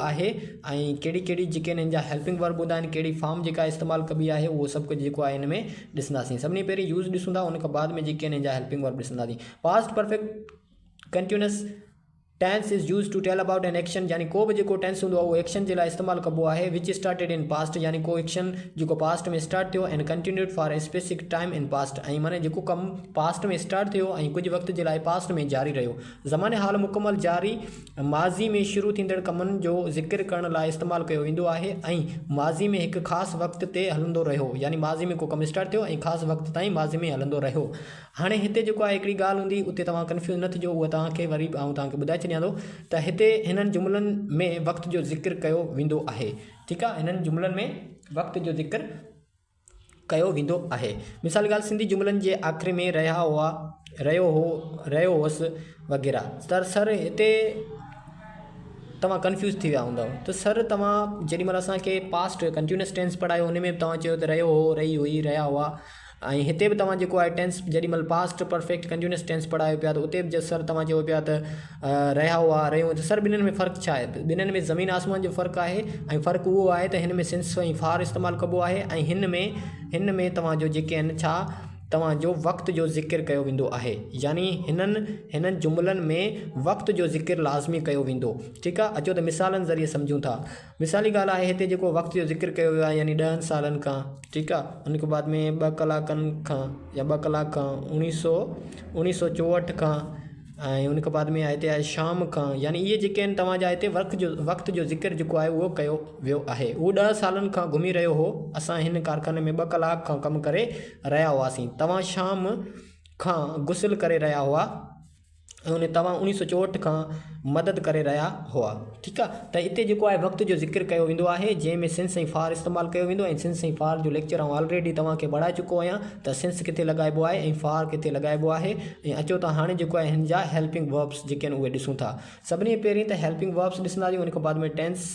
आहे ऐं कहिड़ी कहिड़ी जेके हिननि जा हेल्पिंग वर्ब हूंदा आहिनि, कहिड़ी फॉर्म जेका इस्तेमालु कबी आहे, उहो सभु कुझु जेको आहे हिन में ॾिसंदासीं। सभिनी पहिरीं यूज़ ॾिसूं था, उन खां बाद में जेके हिननि जा हेल्पिंग वर्ब ॾिसंदासीं। Past perfect continuous tense is use to tell about an action, यानी को बि जेको टेंस हूंदो आहे उहो एक्शन जे लाइ इस्तेमालु कबो आहे। विच स्टार्टेड इन पास्ट, यानी को एक्शन जेको पास्ट में स्टार्ट थियो, and continued for a specific time in past, ऐं माने जेको कमु पास्ट में स्टार्ट थियो ऐं कुझु वक़्त जे लाइ पास्ट में जारी रहियो। ज़माने हाल मुकमल जारी माज़ी में शुरू थींदड़ कमनि जो ज़िक्र करण लाइ इस्तेमालु कयो वेंदो आहे, ऐं माज़ी में हिकु ख़ासि वक़्त ते हलंदो रहियो, यानी माज़ी में को कमु स्टार्ट थियो ऐं ख़ासि वक़्त ताईं माज़ी में हलंदो रहियो। हाणे हिते जेको आहे हिकिड़ी ॻाल्हि हूंदी, उते तव्हां कंफ्यूज़ न थिजो, उहा तव्हांखे वरी आउं तव्हांखे ॿुधाए छॾियां थो त हिते हिननि जुमलनि में वक़्त जो ज़िक्र कयो वेंदो आहे। ठीकु आहे, हिननि जुमलनि में वक़्त जो ज़िक्र कयो वेंदो आहे। मिसाल ॻाल्हि, सिंधी जुमलनि जे आख़िरी में रहियो हुअसि वग़ैरह। सर हिते तव्हां कंफ्यूज़ थी विया हूंदव त सर तव्हां जेॾीमहिल असांखे पास्ट कंटिन्यूअस टेंस पढ़ायो, उन में तव्हां चयो त रहियो हो, रही हुई, रहिया हुआ, ऐं हिते बि तव्हां जेको आहे टेंस जेॾीमहिल पास्ट परफेक्ट कंटिन्यूअस टेंस पढ़ायो पिया, त उते बि सर तव्हां चयो पिया त रहिया हुआ, रहियो, त सर ॿिन्हिनि में फ़र्क़ु छा आहे? ॿिन्हिनि में ज़मीन आसमान जो फ़र्क़ु आहे, ऐं फ़र्क़ु उहो आहे त हिन में सिंस ऐं फार इस्तेमालु कबो आहे, ऐं हिन में तव्हांजो जेके आहिनि छा तव्हांजो वक़्त जो ज़िक्र कयो वेंदो आहे, यानी हिननि जुमलनि में वक़्त जो ज़िक्र लाज़मी कयो वेंदो। ठीकु आहे, अचो त मिसालनि ज़रिए सम्झूं था। मिसाली ॻाल्हि आहे, हिते जेको वक़्त जो ज़िक्र कयो वियो आहे, यानी 10 सालनि खां, ठीकु आहे, उन खां बाद में 2 कलाकनि खां या 2 कलाक खां 1964 खां, ऐं उन खां बाद में हिते आहे शाम खां, यानी इहे जेके आहिनि तव्हांजा हिते वक़्त जो ज़िक्र जेको आहे उहो कयो वियो आहे। उहो 10 सालनि खां घुमी रहियो हो, असां हिन कारखाने में 2 कलाक खां कमु करे रहिया हुआसीं, तव्हां शाम खां गुस्ल करे रहिया हुआ, ऐं तव्हां 1964 खां मदद करे रहिया हुआ। ठीकु आहे, त हिते जेको आहे वक़्त जो ज़िक्र कयो वेंदो आहे, जंहिंमें सिंस ऐं फार इस्तेमालु कयो वेंदो, ऐं सिंस ऐं फार जो लेक्चर आउं ऑलरेडी तव्हांखे पढ़ाए चुको आहियां त सिंस किथे लॻाइबो आहे ऐं फार किथे लॻाइबो आहे। ऐं अचो त हाणे जेको आहे हिन जा हेल्पिंग वर्ब्स जेके आहिनि उहे ॾिसूं था। सभिनी पहिरीं त हेल्पिंग वर्ब्स ॾिसंदासीं, उन खां बाद में टेंस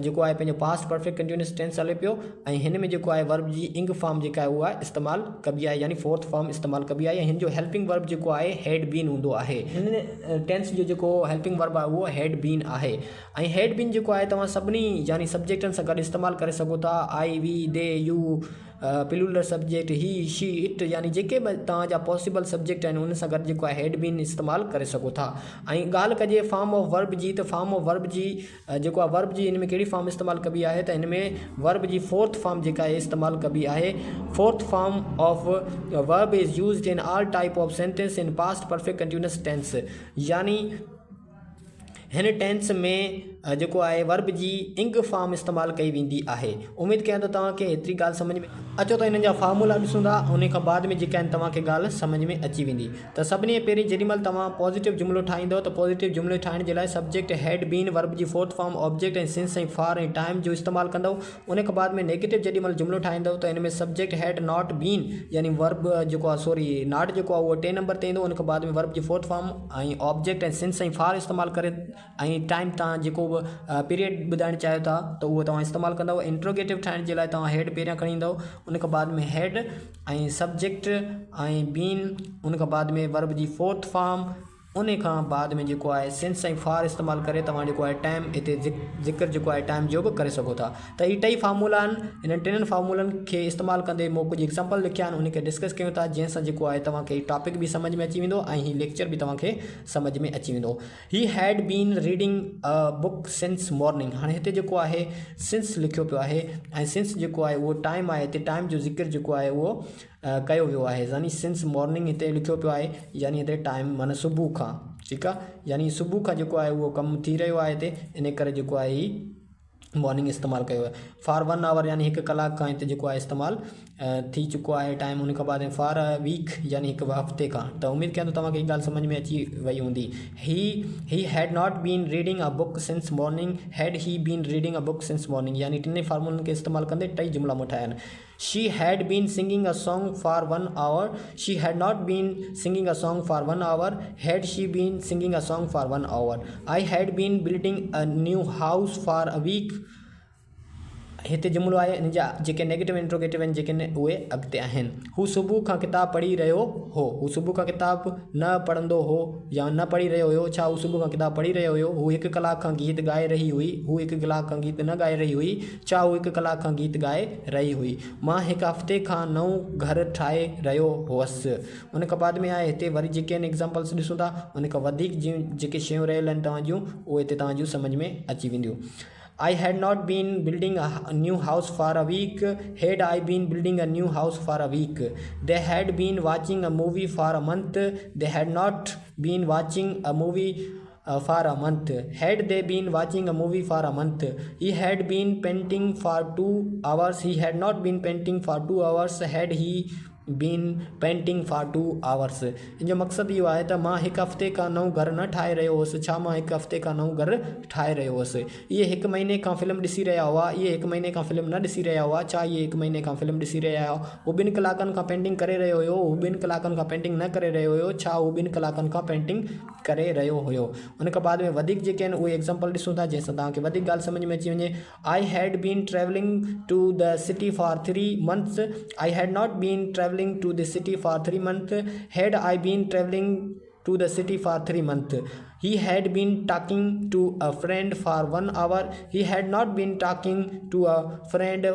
जेको आहे पंहिंजो पास्ट परफेक्ट कंटिन्यूअस टेंस हले पियो, ऐं हिन में जेको आहे वर्ब जी इंग फॉर्म जेका आहे उहा इस्तेमालु कबी आहे, यानी फोर्थ फॉर्म इस्तेमालु कबी आहे। हिन जो हेल्पिंग वर्ब जेको आहे हैड बीन हूंदो आहे। हिन टेंस जो जेको हेल्पिंग वर्ब आहे उहो हैड बीन आहे, ऐं हैड बीन जेको आहे तव्हां सभिनी यानी सब्जेक्टनि सां गॾु इस्तेमालु करे सघो था। आई, वी, दे, यू, प्लूरल सब्जेक्ट, ही, शी, इट, यानी जेके बि तव्हांजा पॉसिबल सब्जेक्ट आहिनि उन सां गॾु जेको आहे हैड बीन इस्तेमालु करे सघो था। ऐं ॻाल्हि कजे फॉर्म ऑफ वर्ब जी, त फॉर्म ऑफ वर्ब जी जेको आहे वर्ब जी हिन में कहिड़ी फॉर्म इस्तेमालु कबी आहे, त हिन में वर्ब जी फोर्थ फॉर्म जेका आहे इस्तेमालु कबी आहे। Fourth form of verb is used in all type of sentence in past perfect continuous tense, यानी हिन टेंस में जेको आहे वर्ब जी इंग फॉर्म इस्तेमालु कई वेंदी आहे। उमेद कयां थो तव्हांखे एतिरी ॻाल्हि सम्झ में अचो, त हिन जा फार्मूला ॾिसूं था, उन खां बाद में जेका आहिनि तव्हांखे ॻाल्हि सम्झ में अची वेंदी। त सभिनी पहिरीं जेॾीमहिल तव्हां पॉज़िटिव जुमिलो ठाहींदव त पॉज़िटिव जुमिले ठाहिण जे लाइ सब्जेक्ट हैड बीन, वर्ब जी फोर्थ फॉर्म, ऑब्जेक्ट ऐं सिंस ऐं फार ऐं टाइम जो इस्तेमालु कंदव। उन खां बाद में नेगेटिव जेॾीमहिल जुमिलो ठाहींदव त हिन में सब्जेक्ट हैड नॉट बीन, यानी वर्ब जेको आहे नॉट जेको आहे उहो 3 नंबर ते ईंदो। उन खां बाद में वर्ब जी फोर्थ फॉर्म ऐं ऑब्जेक्ट ऐं सिंस ऐं फार इस्तेमालु करे, ऐं टाइम तव्हां जेको बि पीरियड ॿुधाइणु चाहियो था त उहो तव्हां इस्तेमालु कंदव। इंट्रोगेटिव ठाहिण जे लाइ तव्हां हैड पहिरियां खणी ईंदव, उन खां बाद में हैड ऐं सब्जेक्ट ऐं बीन, उन खां बाद में वर्ब जी फोर्थ फॉर्म, उन खां बाद में जेको आहे सिंस ऐं फार इस्तेमालु करे तव्हां जेको आहे टाइम हिते ज़िक्र जेको आहे टाइम जो बि करे सघो था। त हीअ 2 फार्मूला आहिनि, हिननि 3 फार्मूलनि खे इस्तेमालु कंदे मूं कुझु एग्ज़ाम्पल लिखिया आहिनि, उनखे डिस्कस कयूं था, जंहिंसां जेको आहे तव्हांखे टॉपिक बि सम्झ में अची वेंदो ऐं हीअ लेक्चर बि तव्हांखे सम्झ में अची वेंदो। He had been reading a book since morning, हाणे हिते जेको आहे सिंस लिखियो पियो आहे, ऐं सिंस जेको आहे उहो टाइम आहे, हिते टाइम जो ज़िक्र जेको आहे उहो कयो वियो आहे, यानी सिंस मॉर्निंग हिते लिखियो पियो आहे, यानी हिते टाइम माना सुबुह खां। ठीकु आहे, यानी सुबुह खां जेको आहे उहो कमु थी रहियो आहे हिते, इन करे जेको आहे ही मॉर्निंग इस्तेमालु कयो आहे। फॉर 1 आवर यानी 1 कलाक खां हिते जेको आहे इस्तेमालु थी चुको आहे टाइम। उन खां बाद में फॉर अ वीक यानी 1 हफ़्ते खां। त उमेद कयां थो तव्हांखे हीअ ॻाल्हि सम्झ में अची वई हूंदी। He had not been reading a book since morning, had he been reading a book since morning, यानी 3 फार्मूलनि खे इस्तेमालु कंदे 2 जुमिला मूं ठाहिया आहिनि। She had been singing a song for 1 hour. She had not been singing a song for 1 hour. Had she been singing a song for 1 hour? I had been building a new house for a week. हिते जुमिलो आहे इन जा जेके negative interrogative आहिनि जेके उहे अॻिते आहिनि। हू सुबुह खां किताबु पढ़ी रहियो हो। हू सुबुह खां किताबु न पढ़ंदो हो या न पढ़ी रहियो हुयो। छा हू सुबुह खां किताबु पढ़ी रहियो हुयो? हू 1 कलाक खां गीत ॻाए रही हुई। हू 1 कलाक खां गीत न ॻाए रही हुई। छा हू 1 कलाक खां गीत ॻाए रही हुई? मां 1 हफ़्ते खां नओं घरु ठाहे रहियो हुअसि। उन खां बाद में आहे हिते वरी जेके आहिनि एग्ज़ाम्पल्स ॾिसूं था, उन खां वधीक जेके शयूं रहियल आहिनि तव्हां जूं उहे हिते तव्हां जूं सम्झ में अची वेंदियूं। I had not been building a new house for a week. Had I been building a new house for a week? They had been watching a movie for a month. They had not been watching a movie for a month. Had they been watching a movie for a month? He had been painting for 2 hours. He had not been painting for 2 hours. Had he been painting for 2 hours? इन जो मक़सदु इहो आहे त मां 1 हफ़्ते खां नओं घरु न ठाहे रहियो हुअसि। छा मां 1 हफ़्ते खां नओं घरु ठाहे रहियो हुअसि? इहे 1 महीने खां फिल्म ॾिसी रहिया हुआ। इहे 1 महीने खां फिल्म न ॾिसी रहिया हुआ। छा इहे 1 महीने खां फिल्म ॾिसी रहिया हुआ? हू 2 कलाकनि खां पेंटिंग करे रहियो हुयो। हू 2 कलाकनि खां पेंटिंग न करे रहियो हुयो। छा हू 2 कलाकनि खां पेंटिंग करे रहियो हुयो? उन खां बाद में वधीक जेके आहिनि उहे एग्ज़ाम्पल ॾिसूं था जंहिंसां तव्हांखे वधीक ॻाल्हि सम्झ में अची वञे। I had been traveling to the city for 3 months. I had not been traveling to the city for 3 months. Had I been traveling to the city for 3 months? He had been talking to a friend for 1 hour. He had not been talking to a friend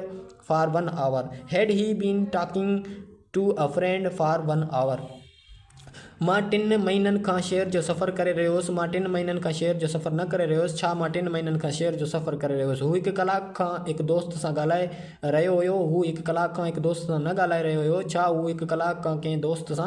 for 1 hour. Had he been talking to a friend for 1 hour? मां 3 महीननि खां शहर जो सफ़र करे रहियो हुउसि। मां 3 महीननि खां शहर जो सफ़र न करे रहियो हुउसि। छा मां 3 महीननि खां शहर जो सफ़र करे रहियो हुउसि? हू 1 कलाक खां हिकु दोस्त सां ॻाल्हाए रहियो हुयो। हू 1 कलाक खां हिकु दोस्त सां न ॻाल्हाए रहियो हुयो। छा हू 1 कलाक खां कंहिं दोस्त सां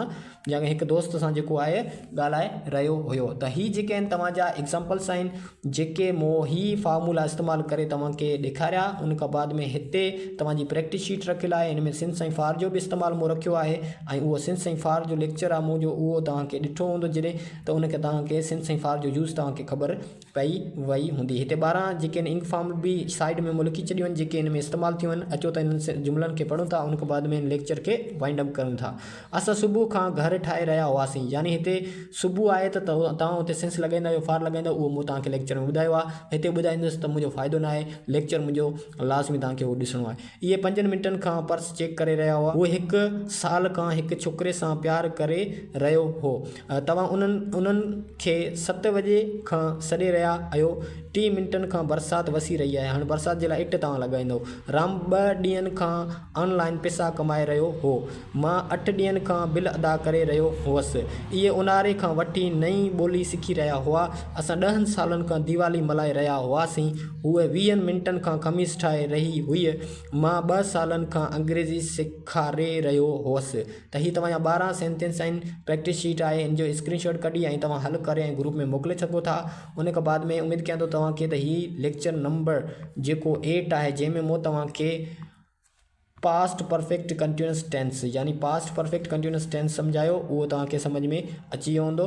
या हिकु दोस्त सां जेको आहे ॻाल्हाए रहियो हुयो? त ही जेके आहिनि तव्हांजा एग्ज़ाम्पल्स आहिनि जेके मूं ही फार्मूला इस्तेमालु करे तव्हांखे ॾेखारिया। उन खां बाद में हिते तव्हांजी प्रैक्टिस शीट रखियलु आहे। हिन में सिंस ऐं फार जो बि इस्तेमालु मूं रखियो आहे ऐं उहो सिंस ऐं फार जो लेक्चर आहे मुंहिंजो उहो तव्हांखे ॾिठो हूंदो जॾहिं त उनखे तव्हांखे सिंस ऐं फार जो यूज़ तव्हांखे ख़बर पई वई हूंदी। हिते 12 जेके आहिनि इंक फॉर्म बि साइड में मूं लिखी छॾियूं आहिनि जेके हिन में इस्तेमालु थियूं आहिनि। अचो त इन्हनि जुमिलनि खे पढ़ूं था। उन खां बाद में हिन लेक्चर खे वाइंड अप कयूं था। असां सुबुह खां घरु ठाहे रहिया हुआसीं। यानी हिते सुबुह आहे त तव्हां हुते सिंस लॻाईंदा आहियो फार लॻाईंदा उहो मूं तव्हांखे लेक्चर में ॿुधायो आहे। हिते ॿुधाईंदुसि त मुंहिंजो फ़ाइदो न आहे। लेक्चर मुंहिंजो लाज़मी तव्हांखे उहो ॾिसणो आहे। इहे 5 मिंटनि खां पर्स चेक करे रहिया हुआ। उहे 1 साल खां हिकु छोकिरे सां प्यारु करे रहियो हो। तव्हां उन्हनि खे 7 बजे खां सॾे रहिया आहियो। 3 मिंटनि खां बरसाति वसी रही आहे। हाणे बरसाति जे लाइ इट तव्हां लॻाईंदव। राम 2 ॾींहंनि खां ऑनलाइन पैसा कमाए रहियो हो। मां 8 ॾींहंनि खां बिल अदा करे रहियो हुअसि। इहे ऊन्हारे खां वठी नई ॿोली सिखी रहिया हुआ। असां 10 सालनि खां दीवाली मल्हाए रहिया हुआसीं। उहे 20 मिंटनि खां ख़मीस ठाहे रही हुई। मां 2 सालनि खां अंग्रेज़ी सेखारे रहियो हुअसि। त हीअ तव्हांजा 12 सेंटेंस आहिनि। प्रैक्टिस शीट आहे हिन जो स्क्रीनशॉट कढी ऐं तव्हां हल करे ऐं ग्रुप में मोकिले सघो था। उन खां बाद में उमेदु कयां थो तव्हांखे त हीअ लेक्चर नंबर जेको 8 आहे जंहिंमें मूं तव्हांखे पास्ट परफेक्ट कंटिन्यूअस टेंस यानी पास्ट परफेक्ट कंटिन्यूअस टेंस सम्झायो उहो तव्हांखे सम्झ में अची वियो हूंदो।